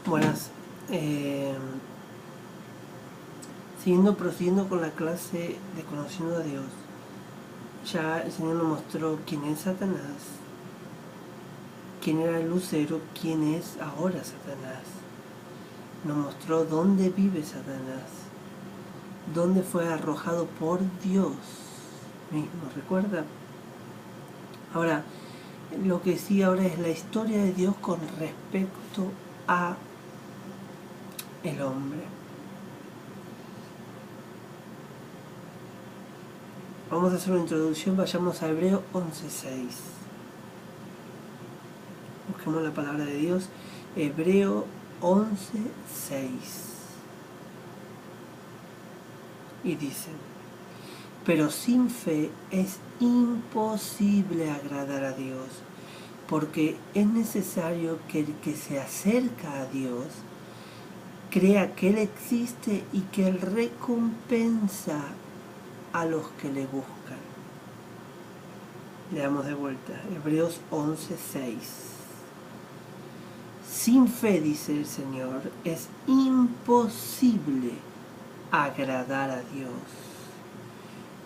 Buenas. Prosiguiendo con la clase de Conociendo a Dios, ya el Señor nos mostró quién es Satanás, quién era el lucero, quién es ahora Satanás. Nos mostró dónde vive Satanás, dónde fue arrojado por Dios mismo, ¿recuerda? Ahora, lo que sigue ahora es la historia de Dios con respecto a el hombre. Vamos a hacer una introducción, vayamos a Hebreo 11:6. Busquemos la palabra de Dios, Hebreo 11:6. Y dice: pero sin fe es imposible agradar a Dios, porque es necesario que el que se acerca a Dios crea que Él existe y que Él recompensa a los que le buscan. Leamos de vuelta, Hebreos 11:6. Sin fe, dice el Señor, es imposible agradar a Dios,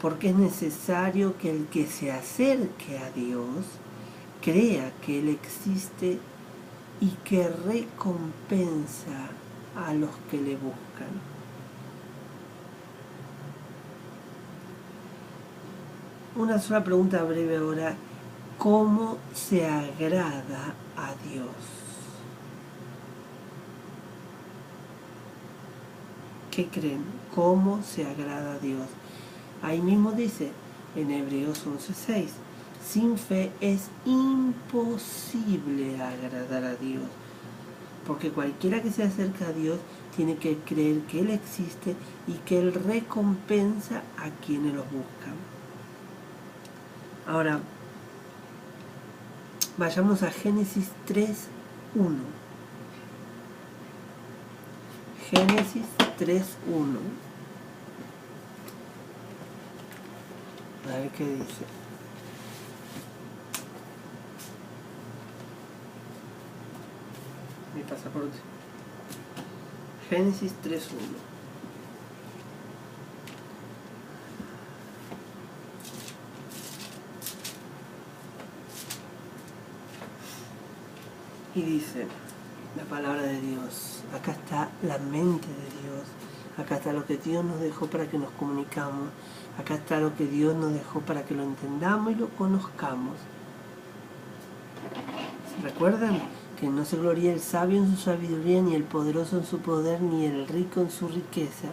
porque es necesario que el que se acerque a Dios crea que Él existe y que recompensa a los que le buscan. Una sola pregunta breve ahora: ¿cómo se agrada a Dios? ¿Qué creen? ¿Cómo se agrada a Dios? Ahí mismo dice en Hebreos 11:6, sin fe es imposible agradar a Dios, porque cualquiera que se acerca a Dios tiene que creer que Él existe y que Él recompensa a quienes lo buscan. Ahora, vayamos a Génesis 3:1. Génesis 3:1. A ver qué dice. Mi pasaporte. Génesis 3:1. Y dice la palabra de Dios. Acá está la mente de Dios. Acá está lo que Dios nos dejó para que nos comunicamos. Acá está lo que Dios nos dejó para que lo entendamos y lo conozcamos. ¿Se recuerdan? Que no se gloríe el sabio en su sabiduría, ni el poderoso en su poder, ni el rico en su riqueza.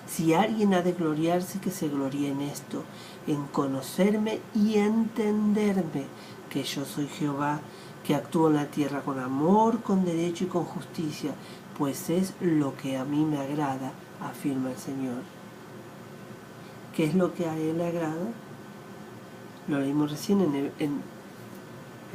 Si alguien ha de gloriarse, que se gloríe en esto, en conocerme y entenderme, que yo soy Jehová, que actúo en la tierra con amor, con derecho y con justicia, pues es lo que a mí me agrada, afirma el Señor. ¿Qué es lo que a Él le agrada? Lo leímos recién Él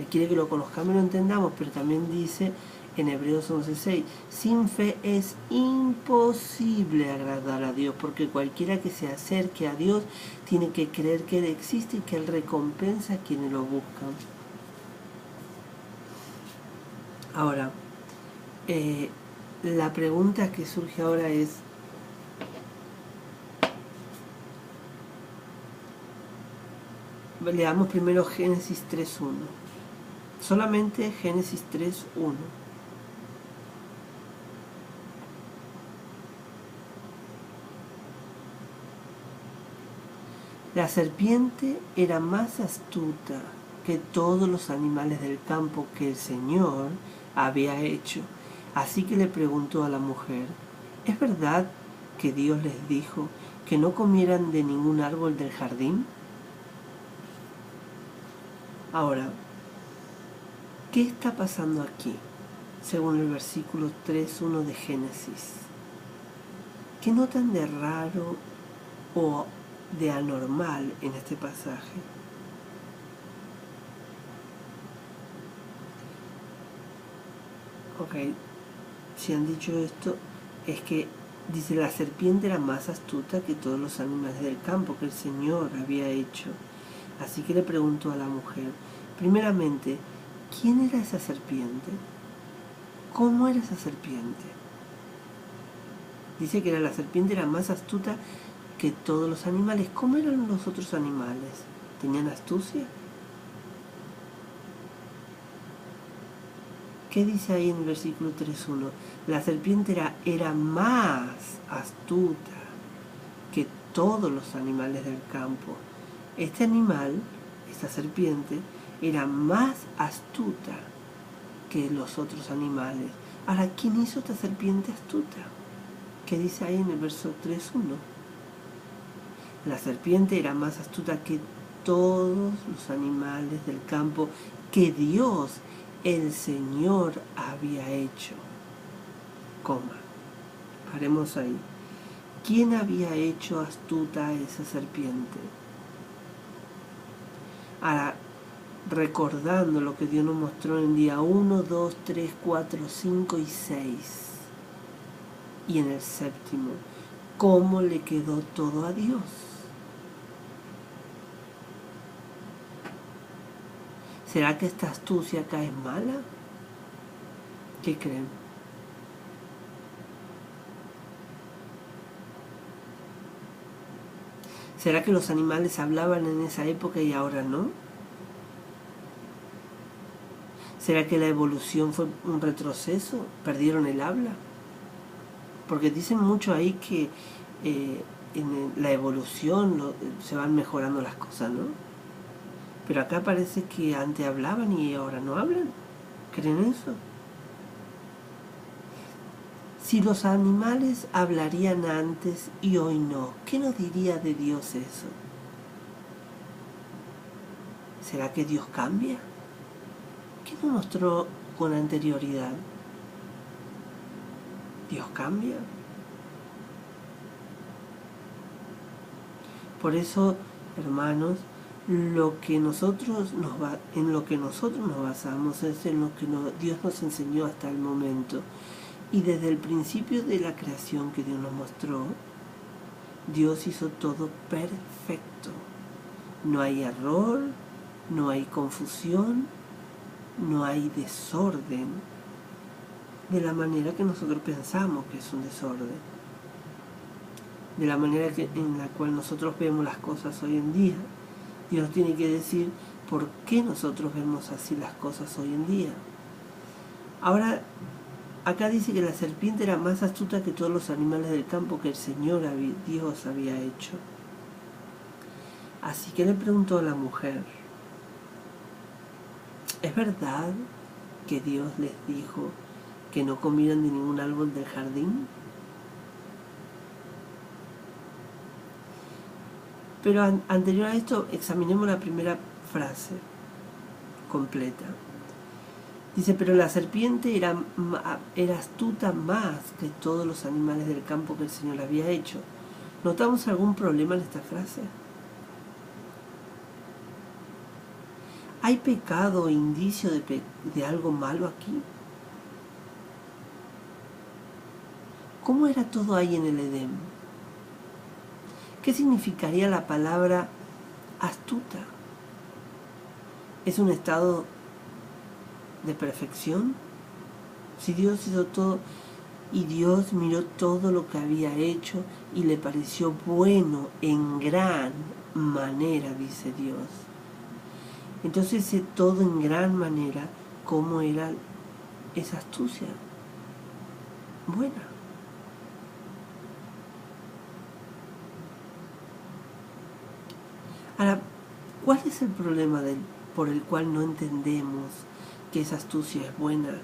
quiere que lo conozcamos y lo entendamos, pero también dice en Hebreos 11:6, sin fe es imposible agradar a Dios, porque cualquiera que se acerque a Dios tiene que creer que Él existe y que Él recompensa a quienes lo buscan. Ahora, la pregunta que surge ahora es: leamos primero Génesis 3:1. Solamente Génesis 3:1. La serpiente era más astuta que todos los animales del campo que el Señor había hecho. Así que le preguntó a la mujer: ¿es verdad que Dios les dijo que no comieran de ningún árbol del jardín? Ahora, ¿qué está pasando aquí? Según el versículo 3:1 de Génesis. ¿Qué notan de raro o de anormal en este pasaje? Ok, si han dicho esto, es que dice: la serpiente era más astuta que todos los animales del campo que el Señor había hecho. Así que le preguntó a la mujer, primeramente, ¿quién era esa serpiente? ¿Cómo era esa serpiente? Dice que la serpiente era más astuta que todos los animales. ¿Cómo eran los otros animales? ¿Tenían astucia? ¿Qué dice ahí en el versículo 3.1? La serpiente era más astuta que todos los animales del campo. Este animal, esta serpiente, era más astuta que los otros animales. Ahora, ¿quién hizo esta serpiente astuta? ¿Qué dice ahí en el verso 3.1? La serpiente era más astuta que todos los animales del campo que Dios, el Señor, había hecho. Coma. Paremos ahí. ¿Quién había hecho astuta a esa serpiente? Ahora, recordando lo que Dios nos mostró en el día 1, 2, 3, 4, 5 y 6. Y en el séptimo, ¿cómo le quedó todo a Dios? ¿Será que esta astucia acá es mala? ¿Qué creen? ¿Será que los animales hablaban en esa época y ahora no? ¿Será que la evolución fue un retroceso? ¿Perdieron el habla? Porque dicen mucho ahí que en la evolución se van mejorando las cosas, ¿no? Pero acá parece que antes hablaban y ahora no hablan. ¿Creen eso? Si los animales hablarían antes y hoy no, ¿qué nos diría de Dios eso? ¿Será que Dios cambia? ¿Qué nos mostró con anterioridad? ¿Dios cambia? Por eso, hermanos, en lo que nosotros nos basamos es en lo que Dios nos enseñó hasta el momento. Y desde el principio de la creación que Dios nos mostró, Dios hizo todo perfecto. No hay error, no hay confusión, no hay desorden de la manera que nosotros pensamos que es un desorden, de la manera en la cual nosotros vemos las cosas hoy en día. Dios nos tiene que decir por qué nosotros vemos así las cosas hoy en día. Ahora, acá dice que la serpiente era más astuta que todos los animales del campo que el Señor, Dios, había hecho. Así que le preguntó a la mujer, ¿es verdad que Dios les dijo que no comieran de ningún árbol del jardín? Pero anterior a esto, examinemos la primera frase completa. Dice, pero la serpiente era astuta más que todos los animales del campo que el Señor había hecho. ¿Notamos algún problema en esta frase? ¿Hay pecado o indicio de algo malo aquí? ¿Cómo era todo ahí en el Edén? ¿Qué significaría la palabra astuta? ¿Es un estado de perfección? Si Dios hizo todo y Dios miró todo lo que había hecho y le pareció bueno en gran manera, dice Dios. Entonces ese todo en gran manera, ¿cómo era esa astucia? Buena. Ahora, ¿cuál es el problema por el cual no entendemos que esa astucia es buena?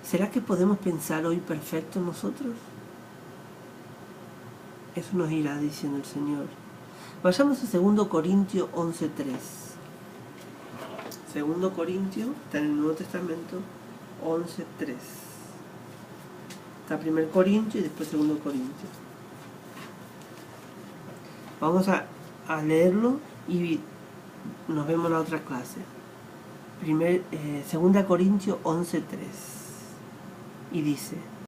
¿Será que podemos pensar hoy perfecto nosotros? Eso nos irá diciendo el Señor. Vayamos a 2 Corintios 11.3. 2 Corintios, está en el Nuevo Testamento, 11.3. Está 1 Corintios y después 2 Corintios. Vamos a leerlo y nos vemos en la otra clase. 2 Corintios 11.3. Y dice...